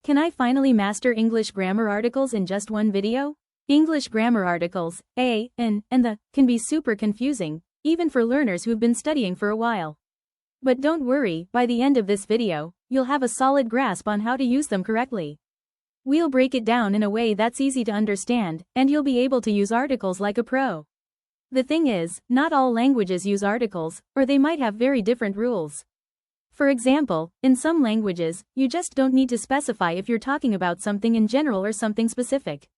Can I finally master English grammar articles in just one video? English grammar articles, a, and the, can be super confusing, even for learners who've been studying for a while. But don't worry, by the end of this video, you'll have a solid grasp on how to use them correctly. We'll break it down in a way that's easy to understand, and you'll be able to use articles like a pro. The thing is, not all languages use articles, or they might have very different rules. For example, in some languages, you just don't need to specify if you're talking about something in general or something specific.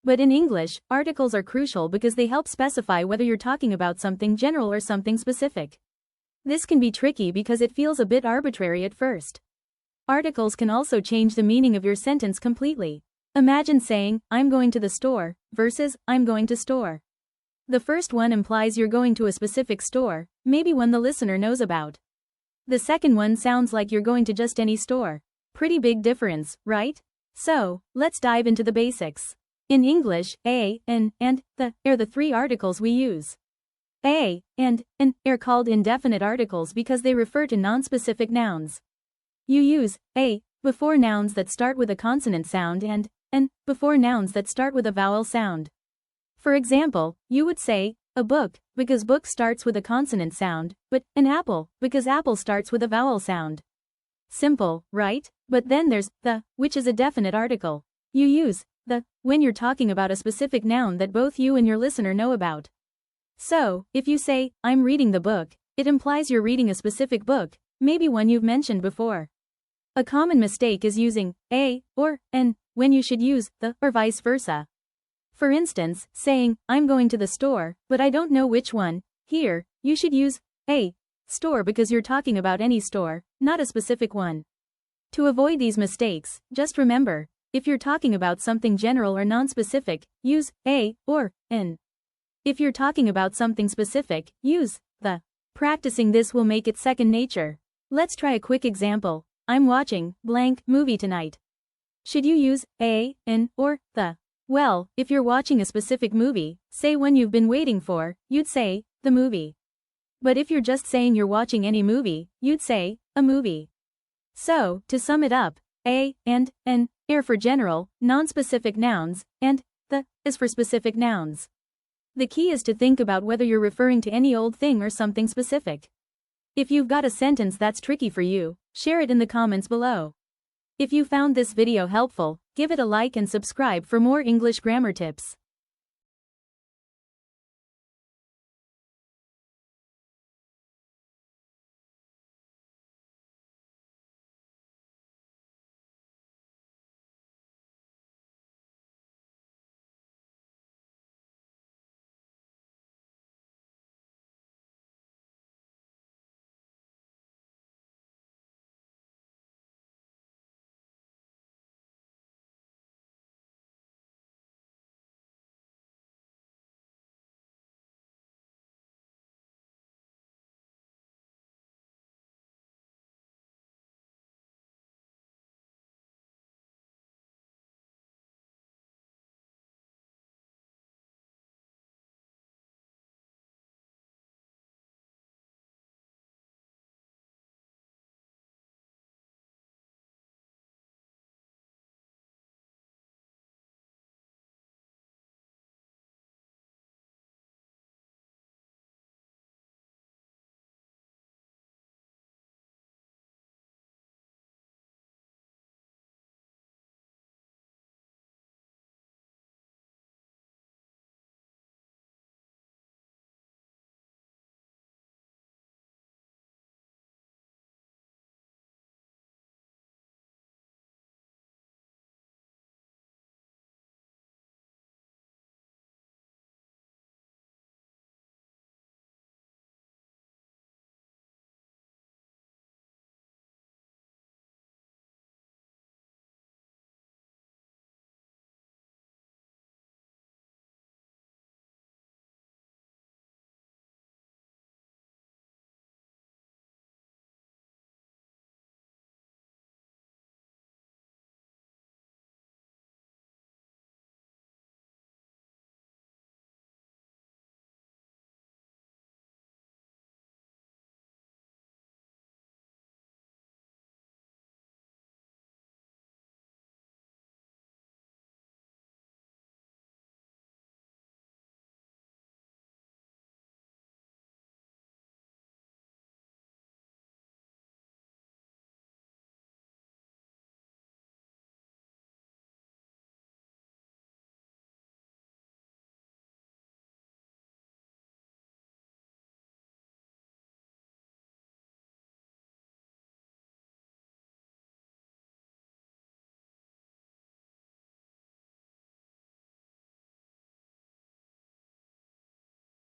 But in English, articles are crucial because they help specify whether you're talking about something general or something specific. This can be tricky because it feels a bit arbitrary at first. Articles can also change the meaning of your sentence completely. Imagine saying, I'm going to the store, versus, I'm going to store. The first one implies you're going to a specific store, maybe one the listener knows about. The second one sounds like you're going to just any store. Pretty big difference, right? So, let's dive into the basics. In English, a, and the are the three articles we use. A and are called indefinite articles because they refer to non-specific nouns. You use a before nouns that start with a consonant sound and before nouns that start with a vowel sound. For example, you would say, a book, because book starts with a consonant sound, but an apple, because apple starts with a vowel sound. Simple, right? But then there's the, which is a definite article. You use the when you're talking about a specific noun that both you and your listener know about. So, if you say, I'm reading the book, it implies you're reading a specific book, maybe one you've mentioned before. A common mistake is using a or an when you should use the or vice versa. For instance, saying, I'm going to the store, but I don't know which one. Here, you should use a store because you're talking about any store, not a specific one. To avoid these mistakes, just remember, if you're talking about something general or non-specific, use a or an. If you're talking about something specific, use the. Practicing this will make it second nature. Let's try a quick example. I'm watching blank movie tonight. Should you use a, an, or the? Well, if you're watching a specific movie, say one you've been waiting for, you'd say, the movie. But if you're just saying you're watching any movie, you'd say, a movie. So, to sum it up, a, and, an, are for general, non-specific nouns, and the is for specific nouns. The key is to think about whether you're referring to any old thing or something specific. If you've got a sentence that's tricky for you, share it in the comments below. If you found this video helpful, give it a like and subscribe for more English grammar tips.